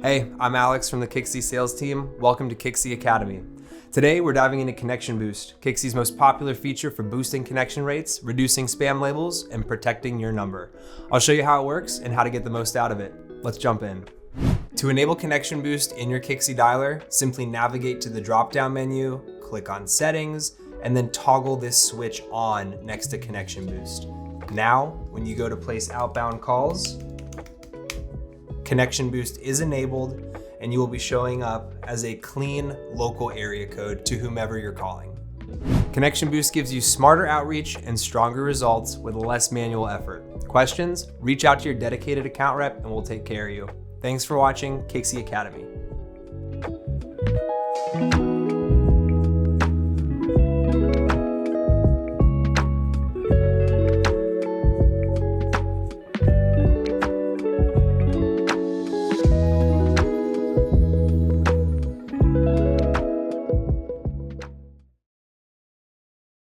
Hey, I'm Alex from the Kixie sales team. Welcome to Kixie Academy. Today, we're diving into ConnectionBoost, Kixie's most popular feature for boosting connection rates, reducing spam labels, and protecting your number. I'll show you how it works and how to get the most out of it. Let's jump in. To enable ConnectionBoost in your Kixie dialer, simply navigate to the drop-down menu, click on Settings, and then toggle this switch on next to ConnectionBoost. Now, when you go to place outbound calls, ConnectionBoost is enabled and you will be showing up as a clean local area code to whomever you're calling. ConnectionBoost gives you smarter outreach and stronger results with less manual effort. Questions? Reach out to your dedicated account rep and we'll take care of you. Thanks for watching Kixie Academy.